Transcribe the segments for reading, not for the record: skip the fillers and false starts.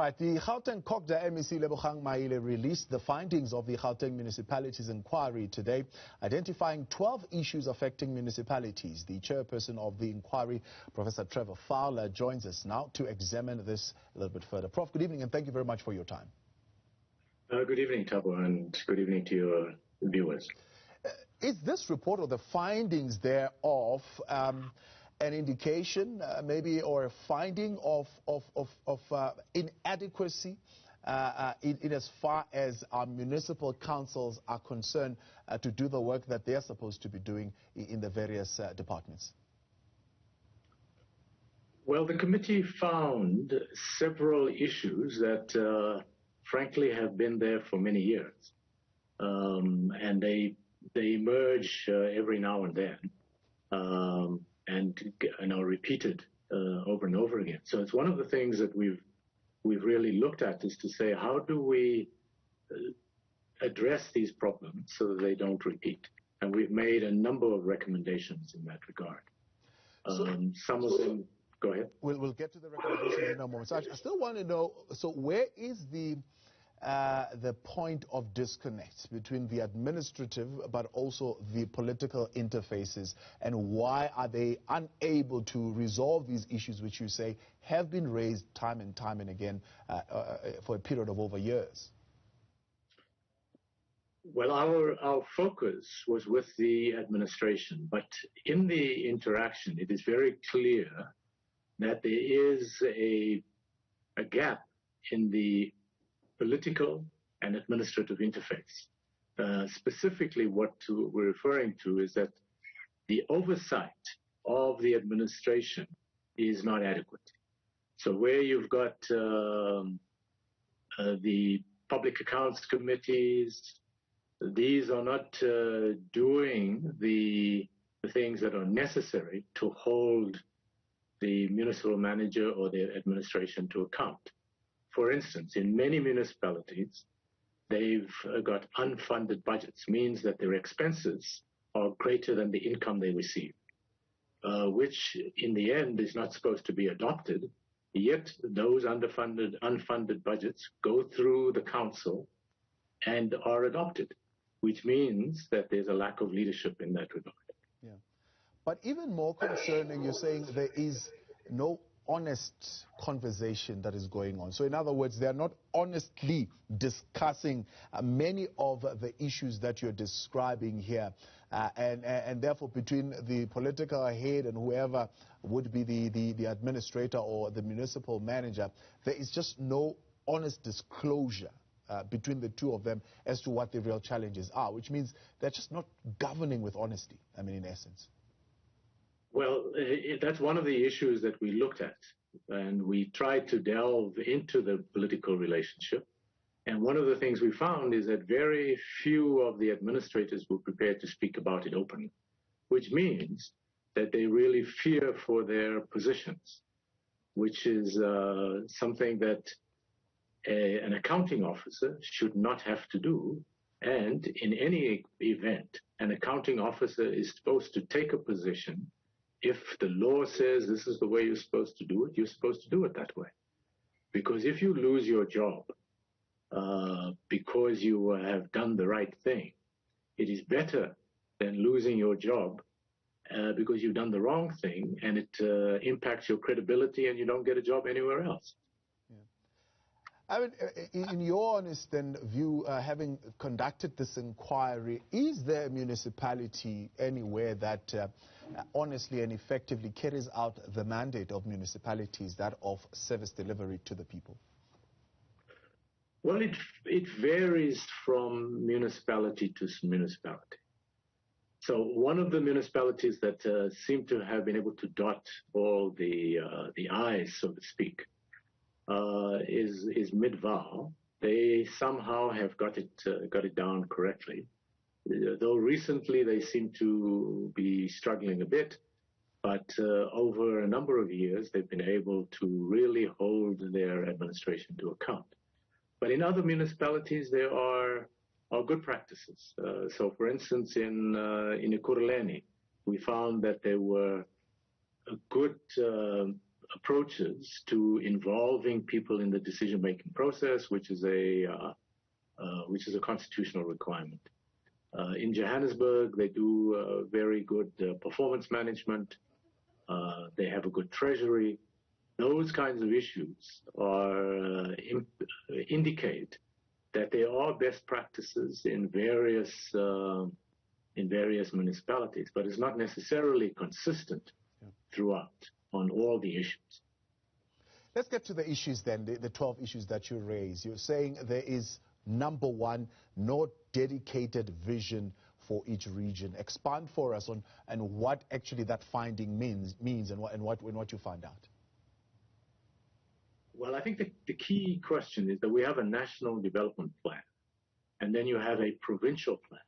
Right, the Gauteng COGTA MEC Lebogang Maile released the findings of the Gauteng Municipalities Inquiry today, identifying 12 issues affecting municipalities. The chairperson of the inquiry, Professor Trevor Fowler, joins us now to examine this a little bit further. Prof, good evening and thank you very much for your time. Good evening, Thabo, and good evening to your viewers. Is this report or the findings thereof an indication, maybe, or a finding of inadequacy in as far as our municipal councils are concerned to do the work that they're supposed to be doing in the various departments? Well, the committee found several issues that, frankly, have been there for many years, and they emerge every now and then. And are repeated over and over again. So it's one of the things that we've really looked at, is to say, how do we address these problems so that they don't repeat? And we've made a number of recommendations in that regard. Some of them, go ahead. We'll get to the recommendations in a moment. So I still want to know, so where is the point of disconnect between the administrative but also the political interfaces, and why are they unable to resolve these issues which you say have been raised time and again for a period of over years? Well, our focus was with the administration, but in the interaction it is very clear that there is a gap in the political and administrative interface. Specifically, what we're referring to is that the oversight of the administration is not adequate. So where you've got the public accounts committees, these are not doing the things that are necessary to hold the municipal manager or the administration to account. For instance, in many municipalities, they've got unfunded budgets, means that their expenses are greater than the income they receive, which in the end is not supposed to be adopted, yet those unfunded budgets go through the council and are adopted, which means that there's a lack of leadership in that regard. Yeah. But even more concerning, you're saying there is no honest conversation that is going on. So in other words, they are not honestly discussing many of the issues that you're describing here, and therefore between the political head and whoever would be the administrator or the municipal manager, there is just no honest disclosure between the two of them as to what the real challenges are, which means they're just not governing with honesty, I mean, in essence. Well, that's one of the issues that we looked at, and we tried to delve into the political relationship. And one of the things we found is that very few of the administrators were prepared to speak about it openly, which means that they really fear for their positions, which is something that an accounting officer should not have to do. And in any event, an accounting officer is supposed to take a position. If the law says this is the way you're supposed to do it, you're supposed to do it that way. Because if you lose your job because you have done the right thing, it is better than losing your job because you've done the wrong thing, and it impacts your credibility and you don't get a job anywhere else. I mean, in your honest view, having conducted this inquiry, is there a municipality anywhere that honestly and effectively carries out the mandate of municipalities, that of service delivery to the people? Well, it varies from municipality to municipality. So one of the municipalities that seem to have been able to dot all the I's, so to speak, is Midvaal. They somehow have got it down correctly, though recently they seem to be struggling a bit. But over a number of years, they've been able to really hold their administration to account. But in other municipalities, there are good practices. So, for instance, in Ekurhuleni, we found that there were a good approaches to involving people in the decision-making process, which is a constitutional requirement. In Johannesburg, they do very good performance management. They have a good treasury. Those kinds of issues indicate that there are best practices in various municipalities, but it's not necessarily consistent throughout on all the issues. Let's get to the issues then, the 12 issues that you raise. You're saying there is, number one, no dedicated vision for each region. Expand for us on and what actually that finding means and what you found out. Well, I think the key question is that we have a national development plan, and then you have a provincial plan.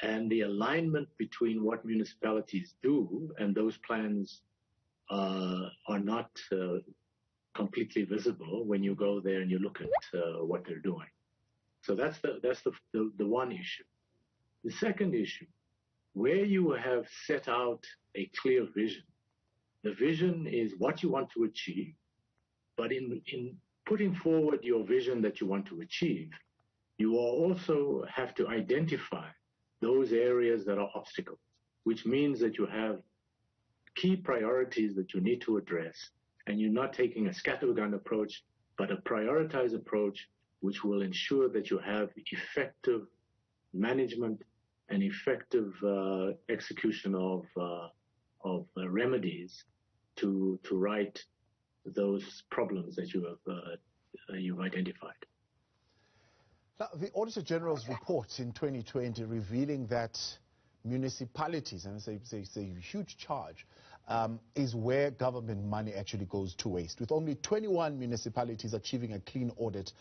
And the alignment between what municipalities do and those plans are not completely visible when you go there and you look at what they're doing. So that's the one issue. The second issue, where you have set out a clear vision, the vision is what you want to achieve, but in putting forward your vision that you want to achieve, you also have to identify those areas that are obstacles, which means that you have key priorities that you need to address, and you're not taking a scattergun approach, but a prioritized approach which will ensure that you have effective management and effective execution of remedies to right those problems that you've identified. Now, the Auditor General's report in 2020 revealing that municipalities, and it's a huge charge, is where government money actually goes to waste, with only 21 municipalities achieving a clean audit,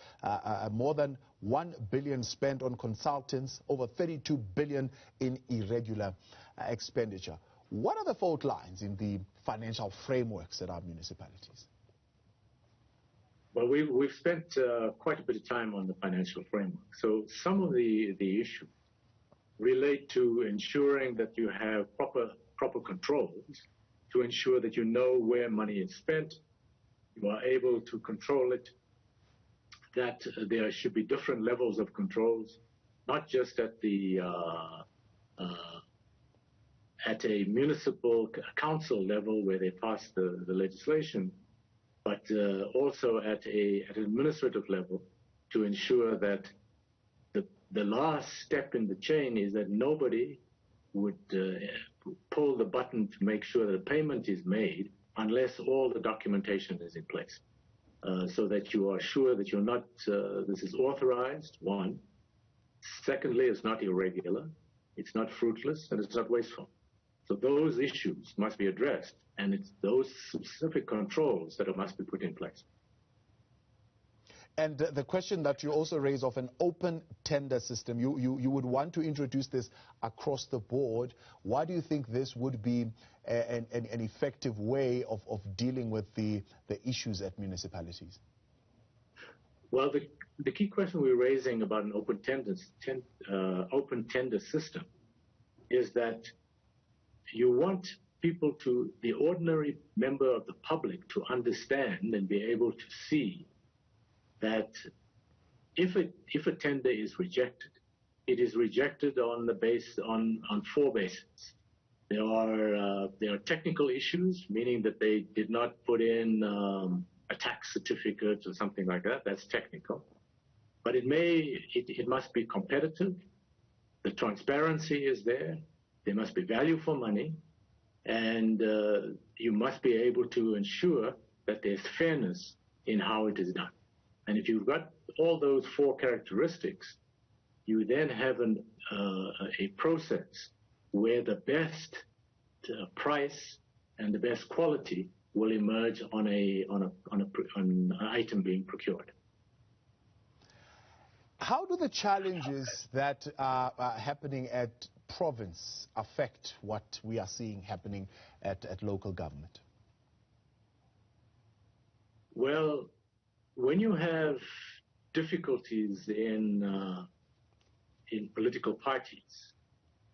more than 1 billion spent on consultants, over 32 billion in irregular expenditure. What are the fault lines in the financial frameworks at our municipalities? Well, we've spent quite a bit of time on the financial framework. So some of the issues relate to ensuring that you have proper controls to ensure that you know where money is spent, you are able to control it, that there should be different levels of controls, not just at the at a municipal council level where they pass the legislation, but also at an administrative level to ensure that the last step in the chain is that nobody would pull the button to make sure that a payment is made unless all the documentation is in place, so that you are sure that you're not, this is authorized, one. Secondly, it's not irregular, it's not fruitless, and it's not wasteful. So those issues must be addressed, and it's those specific controls that must be put in place. And the question that you also raise of an open tender system, you would want to introduce this across the board. Why do you think this would be an effective way of dealing with the issues at municipalities? Well, the key question we're raising about an open tender system is that you want people to, the ordinary member of the public, to understand and be able to see that if a tender is rejected, it is rejected on four bases. There are technical issues, meaning that they did not put in a tax certificate or something like that. That's technical, but it must be competitive. The transparency is there. There must be value for money, and you must be able to ensure that there's fairness in how it is done. And if you've got all those four characteristics, you then have a process where the best price and the best quality will emerge on an item being procured. How do the challenges that are happening at province affect what we are seeing happening at local government? Well, when you have difficulties in political parties,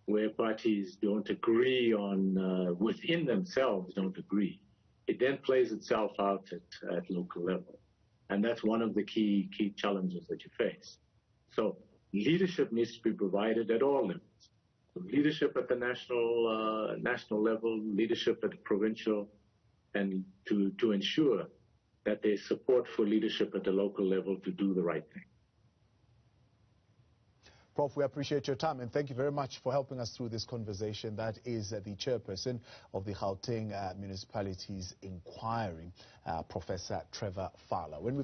where parties don't agree on, within themselves don't agree it then plays itself out at local level. And that's one of the key challenges that you face. So leadership needs to be provided at all levels. So leadership at the national level, leadership at the provincial, and to ensure that there's support for leadership at the local level to do the right thing. Prof, we appreciate your time and thank you very much for helping us through this conversation. That is the chairperson of the Gauteng Municipalities Inquiry, Professor Trevor Fowler. When we